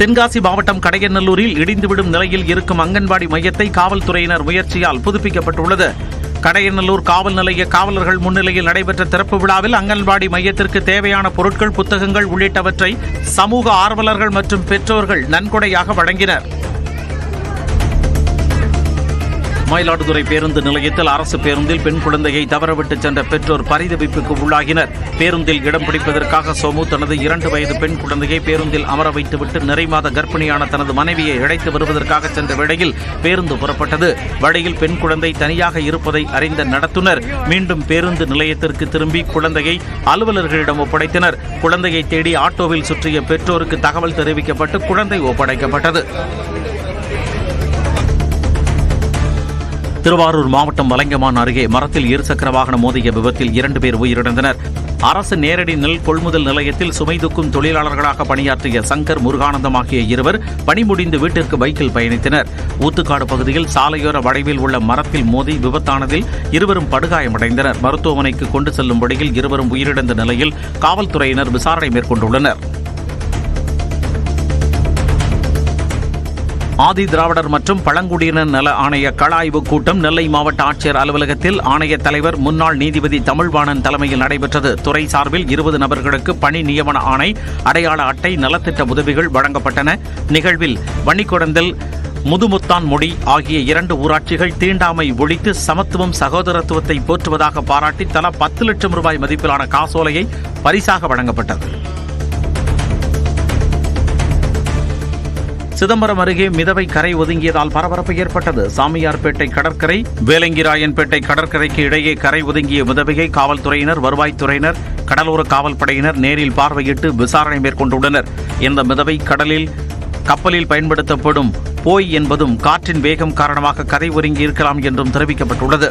தென்காசி மாவட்டம் கடையநல்லூரில் இடிந்துவிடும் நிலையில் இருக்கும் அங்கன்வாடி மையத்தை காவல்துறையினர் முயற்சியால் புதுப்பிக்கப்பட்டுள்ளது. கடையநல்லூர் காவல் நிலைய காவலர்கள் முன்னிலையில் நடைபெற்ற திறப்பு விழாவில் அங்கன்வாடி மையத்திற்கு தேவையான பொருட்கள், புத்தகங்கள் உள்ளிட்டவற்றை சமூக ஆர்வலர்கள் மற்றும் பெற்றோர்கள் நன்கொடையாக வழங்கினர். மயிலாடுதுறை பேருந்து நிலையத்தில் அரசு பேருந்தில் பெண் குழந்தையை தவறவிட்டு சென்ற பெற்றோர் பரிதவிப்புக்கு உள்ளாகினர். பேருந்தில் இடம் பிடிப்பதற்காக சோமு தனது 2 வயது பெண் குழந்தையை பேருந்தில் அமர வைத்துவிட்டு நிறைமாத கர்ப்பிணியான தனது மனைவியை அழைத்து வருவதற்காக சென்ற வேளையில் பேருந்து புறப்பட்டது. வழியில் பெண் குழந்தை தனியாக இருப்பதை அறிந்த நடத்துனர் மீண்டும் பேருந்து நிலையத்திற்கு திரும்பி குழந்தையை அலுவலர்களிடம் ஒப்படைத்தனர். குழந்தையை தேடி ஆட்டோவில் சுற்றிய பெற்றோருக்கு தகவல் தெரிவிக்கப்பட்டு குழந்தை ஒப்படைக்கப்பட்டது. திருவாரூர் மாவட்டம் வலங்கமான் அருகே மரத்தில் இருசக்கர வாகனம் மோதிய விபத்தில் 2 பேர் உயிரிழந்தனர். அரசு நேரடி நெல் கொள்முதல் நிலையத்தில் சுமை தூக்கும் தொழிலாளர்களாக பணியாற்றிய சங்கர், முருகானந்தம் ஆகிய இருவர் பணி முடிந்து வீட்டிற்கு பைக்கில் பயணித்தனர். ஊத்துக்காடு பகுதியில் சாலையோர வளைவில் உள்ள மரத்தில் மோதி விபத்தானதில் இருவரும் படுகாயமடைந்தனர். மருத்துவமனைக்கு கொண்டு செல்லும் வழியில் இருவரும் உயிரிழந்த நிலையில் காவல்துறையினர் விசாரணை மேற்கொண்டுள்ளனர். ஆதி திராவிடர் மற்றும் பழங்குடியினர் நல ஆணைய கள ஆய்வுக் கூட்டம் நெல்லை மாவட்ட ஆட்சியர் அலுவலகத்தில் ஆணைய தலைவர் முன்னாள் நீதிபதி தமிழ்வாணன் தலைமையில் நடைபெற்றது. துறை சார்பில் 20 நபர்களுக்கு பணி நியமன ஆணை, அடையாள அட்டை, நலத்திட்ட உதவிகள் வழங்கப்பட்டன. நிகழ்வில் வன்னிக்கொடந்தல், முதுமுத்தான் மொழி ஆகிய 2 ஊராட்சிகள் தீண்டாமை ஒழித்து சமத்துவம், சகோதரத்துவத்தை போற்றுவதாக பாராட்டி தலா 10 லட்சம் ரூபாய் மதிப்பிலான காசோலையை பரிசாக வழங்கப்பட்டது. சிதம்பரம் அருகே மிதவை கரை ஒதுங்கியதால் பரபரப்பு ஏற்பட்டது. சாமியார்பேட்டை கடற்கரை, வேலங்கிராயன்பேட்டை கடற்கரைக்கு இடையே கரை ஒதுங்கிய மிதவையை காவல்துறையினர், வருவாய்த்துறையினர், கடலோர காவல்படையினர் நேரில் பார்வையிட்டு விசாரணை மேற்கொண்டுள்ளனர். இந்த மிதவை கப்பலில் பயன்படுத்தப்படும் போய் என்பதும் காற்றின் வேகம் காரணமாக கரை ஒதுங்கி இருக்கலாம் என்றும் தெரிவிக்கப்பட்டுள்ளது.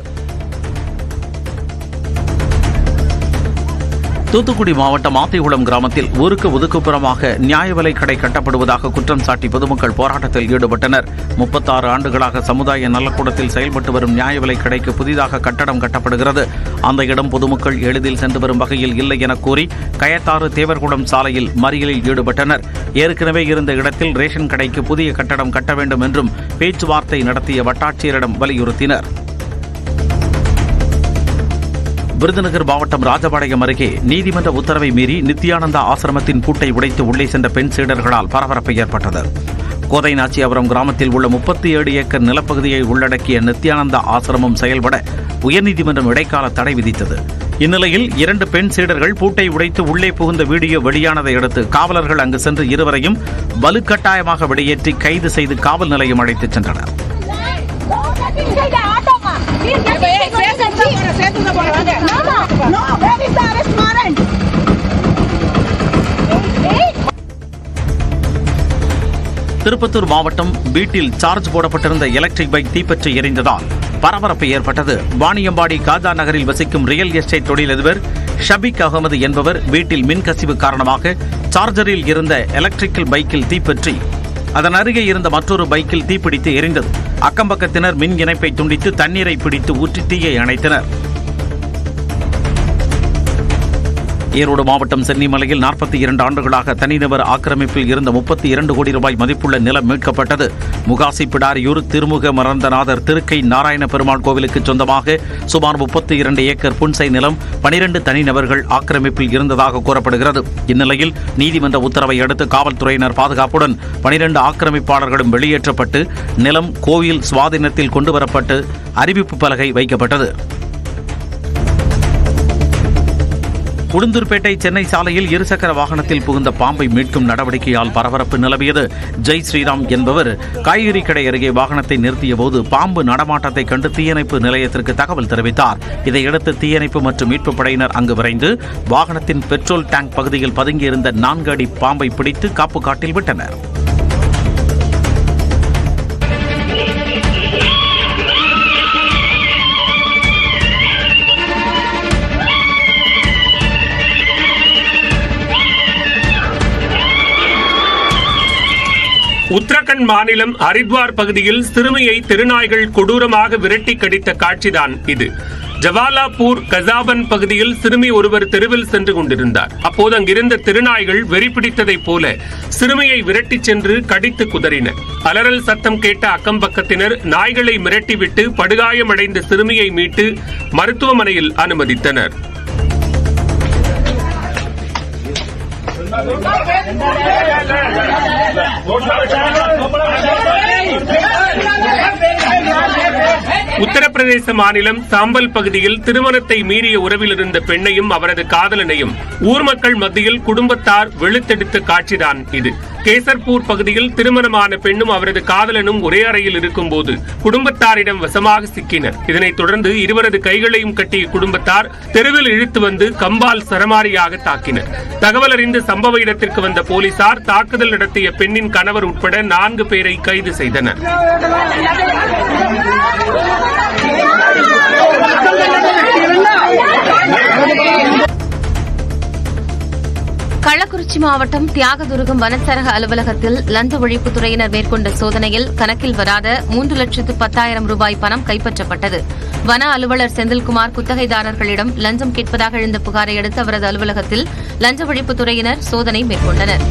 தூத்துக்குடி மாவட்டம் ஆத்திகுளம் கிராமத்தில் ஊருக்கு ஒதுக்குப்புறமாக நியாய விலைக் கடை கட்டப்படுவதாக குற்றம் சாட்டி பொதுமக்கள் போராட்டத்தில் ஈடுபட்டனர். 36 ஆண்டுகளாக சமுதாய நலக்கூடத்தில் செயல்பட்டு வரும் நியாய விலைக் கடைக்கு புதிதாக கட்டடம் கட்டப்படுகிறது. அந்த இடம் பொதுமக்கள் எளிதில் சென்று வரும் வகையில் இல்லை என கூறி கயத்தாறு தேவர்குளம் சாலையில் மறியலில் ஈடுபட்டனர். ஏற்கனவே இருந்த இடத்தில் ரேஷன் கடைக்கு புதிய கட்டடம் கட்ட வேண்டும் என்றும் பேச்சுவார்த்தை நடத்திய வட்டாட்சியரிடம் வலியுறுத்தினர். விருதுநகர் மாவட்டம் ராஜபாளையம் அருகே நீதிமன்ற உத்தரவை மீறி நித்யானந்தா ஆசிரமத்தின் பூட்டை உடைத்து உள்ளே சென்ற பெண் சீடர்களால் பரபரப்பு ஏற்பட்டது. கோதை நாச்சியாபுரம் கிராமத்தில் உள்ள 37 ஏக்கர் நிலப்பகுதியை உள்ளடக்கிய நித்யானந்தா ஆசிரமம் செயல்பட உயர்நீதிமன்றம் இடைக்கால தடை விதித்தது. இந்நிலையில் 2 பெண் சீடர்கள் பூட்டை உடைத்து உள்ளே புகுந்த வீடியோ வெளியானதை அடுத்து காவலர்கள் அங்கு சென்று இருவரையும் வலுக்கட்டாயமாக வெளியேற்றி கைது செய்து காவல் நிலையம் அழைத்துச் சென்றனர். திருப்பத்தூர் மாவட்டம் வீட்டில் சார்ஜ் போடப்பட்டிருந்த எலக்ட்ரிக் பைக் தீப்பற்றி எரிந்ததால் பரபரப்பு ஏற்பட்டது. வாணியம்பாடி காஜா நகரில் வசிக்கும் ரியல் எஸ்டேட் தொழிலதிபர் ஷபீக் அகமது என்பவர் வீட்டில் மின்கசிவு காரணமாக சார்ஜரில் இருந்த எலக்ட்ரிக்கல் பைக்கில் தீப்பற்றி அதன் அருகே இருந்த மற்றொரு பைக்கில் தீப்பிடித்து எரிந்தது. அக்கம்பக்கத்தினர் மின் இணைப்பை துண்டித்து தண்ணீரை பிடித்து ஊற்றி தீயை அணைத்தனர். ஈரோடு மாவட்டம் சென்னிமலையில் 42 ஆண்டுகளாக தனிநபர் ஆக்கிரமிப்பில் இருந்த 32 கோடி ரூபாய் மதிப்புள்ள நிலம் மீட்கப்பட்டது. முகாசி பிடாரியூர் திருமுக மறந்தநாதர் திருக்கை நாராயண பெருமாள் கோவிலுக்கு சொந்தமாக சுமார் 32 ஏக்கர் புன்சை நிலம் 12 தனிநபர்கள் ஆக்கிரமிப்பில் இருந்ததாக கூறப்படுகிறது. இந்நிலையில் நீதிமன்ற உத்தரவை அடுத்து காவல்துறையினர் பாதுகாப்புடன் 12 ஆக்கிரமிப்பாளர்களும் வெளியேற்றப்பட்டு நிலம் கோவில் சுவாதீனத்தில் கொண்டுவரப்பட்டு அறிவிப்பு பலகை வைக்கப்பட்டது. உளுந்தூர்பேட்டை சென்னை சாலையில் இருசக்கர வாகனத்தில் புகுந்த பாம்பை மீட்கும் நடவடிக்கையால் பரபரப்பு நிலவியது. ஜெய் ஸ்ரீராம் என்பவர் காய்கறி கடை அருகே வாகனத்தை நிறுத்திய போது பாம்பு நடமாட்டத்தை கண்டு தீயணைப்பு நிலையத்திற்கு தகவல் தெரிவித்தார். இதையடுத்து தீயணைப்பு மற்றும் மீட்புப் படையினர் அங்கு விரைந்து வாகனத்தின் பெட்ரோல் டேங்க் பகுதியில் பதுங்கியிருந்த 4 அடி பாம்பை பிடித்து காப்பு காட்டில் விட்டனர். உத்தரகண்ட் மாநிலம் ஹரித்வார் பகுதியில் சிறுமியை தெருநாய்கள் கொடூரமாக விரட்டி கடித்த காட்சிதான் இது. ஜவாலாப்பூர் கசாபன் பகுதியில் சிறுமி ஒருவர் தெருவில் சென்று கொண்டிருந்தார். அப்போது அங்கிருந்த தெருநாய்கள் வெறிபிடித்ததைப் போல சிறுமியை விரட்டிச் சென்று கடித்து குதறின. அலறல் சத்தம் கேட்ட அக்கம் பக்கத்தினர் நாய்களை மிரட்டிவிட்டு படுகாயமடைந்த சிறுமியை மீட்டு மருத்துவமனையில் அனுமதித்தனர். உத்தரப்பிரதேச மாநிலம் சாம்பல் பகுதியில் திருமணத்தை மீறிய உறவில் இருந்த பெண்ணையும் அவரது காதலனையும் ஊர் மக்கள் மத்தியில் குடும்பத்தார் வெளுத்தெடுத்த காட்சிதான் இது. கேசர்பூர் பகுதியில் திருமணமான பெண்ணும் அவரது காதலனும் ஒரே அறையில் இருக்கும் போது குடும்பத்தாரிடம் வசமாக சிக்கினர். இதனைத் தொடர்ந்து இருவரது கைகளையும் கட்டிய குடும்பத்தார் தெருவில் இழுத்து வந்து கம்பால் சரமாரியாக தாக்கினர். தகவல் அறிந்து சம்பவ இடத்திற்கு வந்த போலீசார் தாக்குதல் நடத்திய பெண்ணின் கணவர் உட்பட 4 பேரை கைது செய்தனர். கள்ளக்குறிச்சி மாவட்டம் தியாகதுருகம் வனச்சரக அலுவலகத்தில் லஞ்ச ஒழிப்புத்துறையினர் மேற்கொண்ட சோதனையில் கணக்கில் வராத 3,10,000 ரூபாய் பணம் கைப்பற்றப்பட்டது. வன அலுவலர் செந்தில்குமார் குத்தகைதாரர்களிடம் லஞ்சம் கேட்பதாக எழுந்த புகாரை அடுத்து அவரது அலுவலகத்தில் லஞ்ச ஒழிப்புத்துறையினர் சோதனை மேற்கொண்டனர்.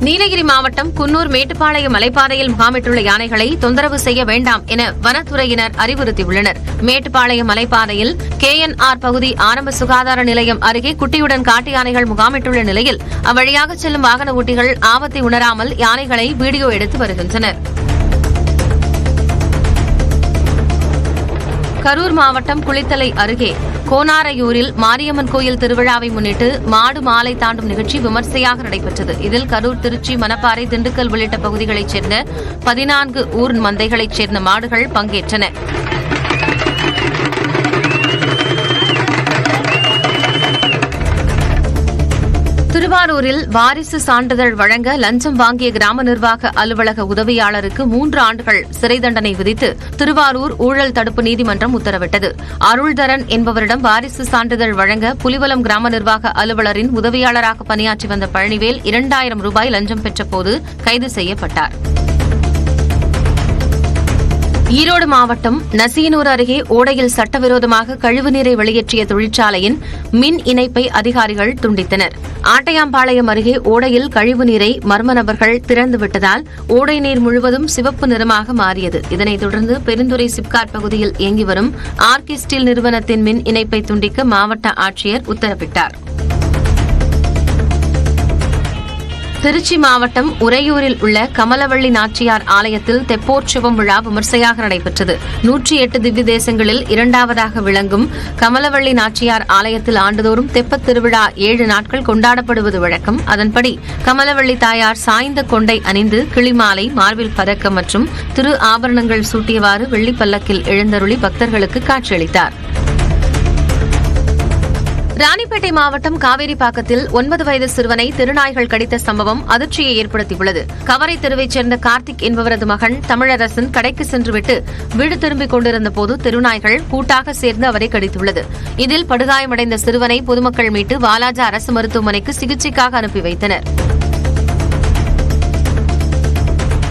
நீலகிரி மாவட்டம் குன்னூர் மேட்டுப்பாளையம் மலைப்பாதையில் முகாமிட்டுள்ள யானைகளை தொந்தரவு செய்ய வேண்டாம் என வனத்துறையினர் அறிவுறுத்தியுள்ளனர். மேட்டுப்பாளையம் மலைப்பாதையில் KNR பகுதி ஆரம்ப சுகாதார நிலையம் அருகே குட்டியுடன் காட்டு யானைகள் முகாமிட்டுள்ள நிலையில் அவ்வழியாக செல்லும் வாகன ஓட்டிகள் ஆபத்தை உணராமல் யானைகளை வீடியோ எடுத்து வருகின்றனர். கரூர் மாவட்டம் குளித்தலை அருகே கோனாரையூரில் மாரியம்மன் கோயில் திருவிழாவை முன்னிட்டு மாடு மாலை தாண்டும் நிகழ்ச்சி விமர்சையாக நடைபெற்றது. இதில் கரூர், திருச்சி, மணப்பாறை, திண்டுக்கல் உள்ளிட்ட பகுதிகளைச் சேர்ந்த 14 ஊர் மந்தைகளைச் சேர்ந்த மாடுகள் பங்கேற்றன. திருவாரூரில் வாரிசு சான்றிதழ் வழங்க லஞ்சம் வாங்கிய கிராம நிர்வாக அலுவலக உதவியாளருக்கு 3 ஆண்டுகள் சிறை தண்டனை விதித்து திருவாரூர் ஊழல் தடுப்பு நீதிமன்றம் உத்தரவிட்டது. அருள்தரன் என்பவரிடம் வாரிசு சான்றிதழ் வழங்க புலிவலம் கிராம நிர்வாக அலுவலரின் உதவியாளராக பணியாற்றி வந்த பழனிவேல் 2,000 ரூபாய் லஞ்சம் பெற்றபோது கைது செய்யப்பட்டார். ஈரோடு மாவட்டம் நசியனூர் அருகே ஓடையில் சட்டவிரோதமாக கழிவுநீரை வெளியேற்றிய தொழிற்சாலையின் மின் இணைப்பை அதிகாரிகள் துண்டித்தனர். ஆட்டையாம்பாளையம் அருகே ஓடையில் கழிவுநீரை மர்ம நபர்கள் திறந்துவிட்டதால் ஓடை நீர் முழுவதும் சிவப்பு நிறமாக மாறியது. இதனைத் தொடர்ந்து பெருந்துறை சிப்காட் பகுதியில் இயங்கி வரும் ஆர்கி ஸ்டீல் நிறுவனத்தின் மின் இணைப்பை துண்டிக்க மாவட்ட ஆட்சியர் உத்தரவிட்டார். திருச்சி மாவட்டம் உறையூரில் உள்ள கமலவள்ளி நாச்சியார் ஆலயத்தில் தெப்போற்சவம் விழா விமர்சையாக நடைபெற்றது. 108 திவ்ய தேசங்களில் 2வதாக விளங்கும் கமலவள்ளி நாச்சியார் ஆலயத்தில் ஆண்டுதோறும் தெப்பத் திருவிழா 7 நாட்கள் கொண்டாடப்படுவது வழக்கம். அதன்படி கமலவள்ளி தாயார் சாய்ந்த கொண்டை அணிந்து கிளிமாலை, மார்பில் பதக்கம் மற்றும் திரு ஆபரணங்கள் சூட்டியவாறு வெள்ளிப்பல்லக்கில் எழுந்தருளி பக்தர்களுக்கு காட்சியளித்தார். ராணிப்பேட்டை மாவட்டம் காவேரிப்பாக்கத்தில் 9 வயது சிறுவனை தெருநாய்கள் கடித்த சம்பவம் அதிர்ச்சியை ஏற்படுத்தியுள்ளது. கவரை தெருவைச் சேர்ந்த கார்த்திக் என்பவரது மகன் தமிழரசன் கடைக்கு சென்றுவிட்டு வீடு திரும்பிக் கொண்டிருந்தபோது தெருநாய்கள் கூட்டாக சேர்ந்து அவரை கடித்துள்ளது. இதில் படுகாயமடைந்த சிறுவனை பொதுமக்கள் மீட்டு வாலாஜா அரசு மருத்துவமனைக்கு சிகிச்சைக்காக அனுப்பி வைத்தனர்.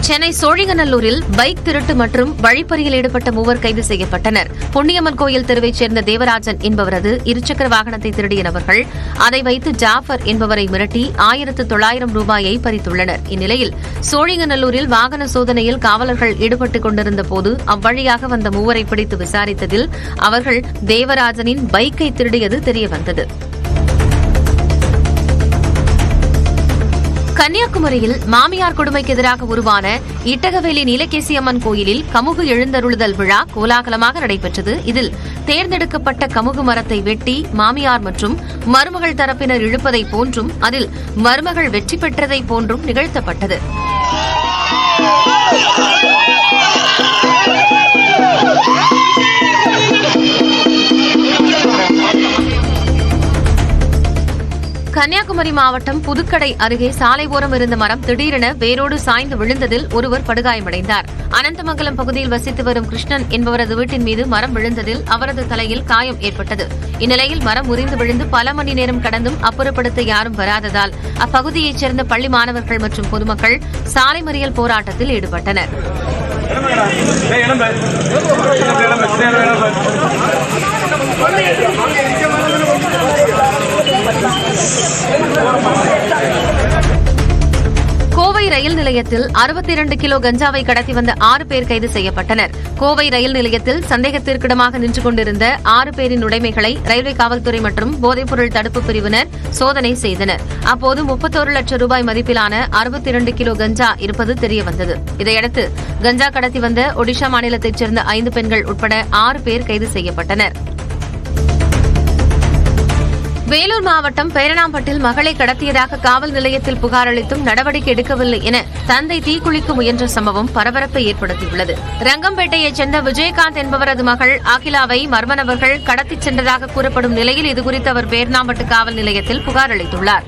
சென்னை சோழிங்கநல்லூரில் பைக் திருட்டு மற்றும் வழிப்பறியில் ஈடுபட்ட 3 கைது செய்யப்பட்டனர். பொன்னியம்மன் கோயில் தெருவைச் சேர்ந்த தேவராஜன் என்பவரது இருசக்கர வாகனத்தை திருடிய நபர்கள் அதை வைத்து ஜாஃபர் என்பவரை மிரட்டி 1,900 ரூபாயை பறித்துள்ளனர். இந்நிலையில் சோழிங்கநல்லூரில் வாகன சோதனையில் காவலர்கள் ஈடுபட்டுக் கொண்டிருந்த போது அவ்வழியாக வந்த 3 பிடித்து விசாரித்ததில் அவர்கள் தேவராஜனின் பைக்கை திருடியது தெரியவந்தது. கன்னியாகுமரியில் மாமியார் கொடுமைக்கு எதிராக உருவான இட்டகவேலி நீலகேசி அம்மன் கோயிலில் கமுகு எழுந்தருளுதல் விழா கோலாகலமாக நடைபெற்றது. இதில் தேர்ந்தெடுக்கப்பட்ட கமுகு மரத்தை வெட்டி மாமியார் மற்றும் மருமகள் தரப்பினர் இழுப்பதை போன்றும் அதில் மருமகள் வெற்றி பெற்றதை போன்றும் நிகழ்த்தப்பட்டது. கன்னியாகுமரி மாவட்டம் புதுக்கடை அருகே சாலை ஓரம் இருந்த மரம் திடீரென வேரோடு சாய்ந்து விழுந்ததில் ஒருவர் படுகாயமடைந்தார். அனந்தமங்கலம் பகுதியில் வசித்து வரும் கிருஷ்ணன் என்பவரது வீட்டின் மீது மரம் விழுந்ததில் அவரது தலையில் காயம் ஏற்பட்டது. இந்நிலையில் மரம் முறிந்து விழுந்து பல மணி நேரம் கடந்தும் அப்புறப்படுத்த யாரும் வராததால் அப்பகுதியைச் சேர்ந்த பள்ளி மாணவர்கள் மற்றும் பொதுமக்கள் சாலை மறியல் போராட்டத்தில் ஈடுபட்டனர். கோவை ரயில் நிலையத்தில் 62 கிலோ கஞ்சாவை கடத்தி வந்த 6 பேர் கைது செய்யப்பட்டனர். கோவை ரயில் நிலையத்தில் சந்தேகத்திற்கிடமாக நின்று கொண்டிருந்த 6 பேரின் உடைமைகளை ரயில்வே காவல்துறை மற்றும் போதைப்பொருள் தடுப்பு பிரிவினர் சோதனை செய்தனர். அப்போது 31 லட்சம் ரூபாய் மதிப்பிலான 62 கிலோ கஞ்சா இருப்பது தெரியவந்தது. இதையடுத்து கஞ்சா கடத்தி வந்த ஒடிஷா மாநிலத்தைச் சேர்ந்த 5 பெண்கள் உட்பட 6 பேர் கைது செய்யப்பட்டனர். வேலூர் மாவட்டம் பேரணாம்பட்டில் மகளை கடத்தியதாக காவல் நிலையத்தில் புகார் அளித்தும் நடவடிக்கை எடுக்கவில்லை என தந்தை தீக்குளிக்க முயன்ற சம்பவம் பரபரப்பை ஏற்படுத்தியுள்ளது. ரங்கம்பேட்டையைச் சேர்ந்த விஜயகாந்த் என்பவரது மகள் அகிலாவை மர்ம நபர்கள் கடத்திச் சென்றதாக கூறப்படும் நிலையில் இதுகுறித்து அவர் பேரணாம்பட்டு காவல் நிலையத்தில் புகார் அளித்துள்ளார்.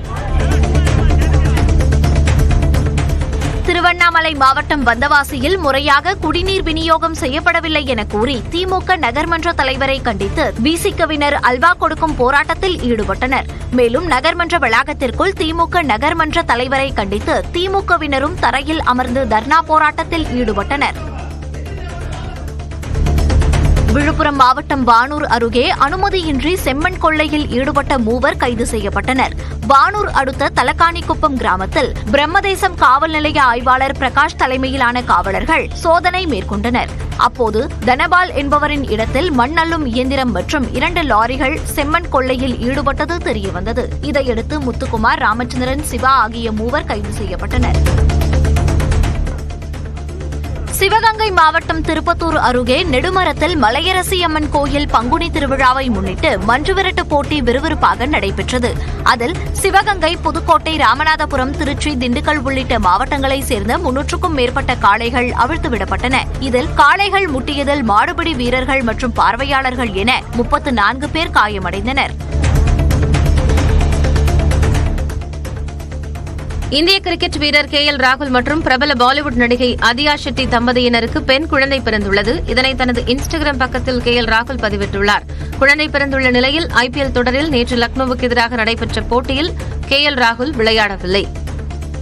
திருவண்ணாமலை மாவட்டம் வந்தவாசியில் முறையாக குடிநீர் விநியோகம் செய்யப்படவில்லை என கூறி திமுக நகர்மன்ற தலைவரை கண்டித்து விசிகவினர் அல்வா கொடுக்கும் போராட்டத்தில் ஈடுபட்டனர். மேலும் நகர்மன்ற வளாகத்திற்குள் திமுக நகர்மன்ற தலைவரை கண்டித்து திமுகவினரும் தரையில் அமர்ந்து தர்ணா போராட்டத்தில் ஈடுபட்டனர். விழுப்புரம் மாவட்டம் வானூர் அருகே அனுமதியின்றி செம்மண் கொள்ளையில் ஈடுபட்ட 3 கைது செய்யப்பட்டனர். வானூர் அடுத்த தலக்காணிக்குப்பம் கிராமத்தில் பிரம்மதேசம் காவல் நிலைய ஆய்வாளர் பிரகாஷ் தலைமையிலான காவலர்கள் சோதனை மேற்கொண்டனர். அப்போது தனபால் என்பவரின் இடத்தில் மண் அள்ளும் இயந்திரம் மற்றும் 2 லாரிகள் செம்மண் கொள்ளையில் ஈடுபட்டது தெரியவந்தது. இதையடுத்து முத்துக்குமார், ராமச்சந்திரன், சிவா ஆகிய 3 கைது செய்யப்பட்டனர். சிவகங்கை மாவட்டம் திருப்பத்தூர் அருகே நெடுமரத்தில் மலையரசியம்மன் கோயில் பங்குனி திருவிழாவை முன்னிட்டு மஞ்சுவிரட்டு போட்டி விறுவிறுப்பாக நடைபெற்றது. அதில் சிவகங்கை, புதுக்கோட்டை, ராமநாதபுரம், திருச்சி, திண்டுக்கல் உள்ளிட்ட மாவட்டங்களைச் சேர்ந்த 300க்கும் மேற்பட்ட காளைகள் அவிழ்த்துவிடப்பட்டன. இதில் காளைகள் முட்டியதில் மாடுபிடி வீரர்கள் மற்றும் பார்வையாளர்கள் என 34 பேர் காயமடைந்தனர். இந்திய கிரிக்கெட் வீரர் KL ராகுல் மற்றும் பிரபல பாலிவுட் நடிகை அதியா ஷெட்டி தம்பதியினருக்கு பெண் குழந்தை பிறந்துள்ளது. இதனை தனது இன்ஸ்டாகிராம் பக்கத்தில் KL ராகுல் பதிவிட்டுள்ளார். குழந்தை பிறந்துள்ள நிலையில் IPL தொடரில் நேற்று லக்னோவுக்கு எதிராக நடைபெற்ற போட்டியில் KL ராகுல் விளையாடவில்லை.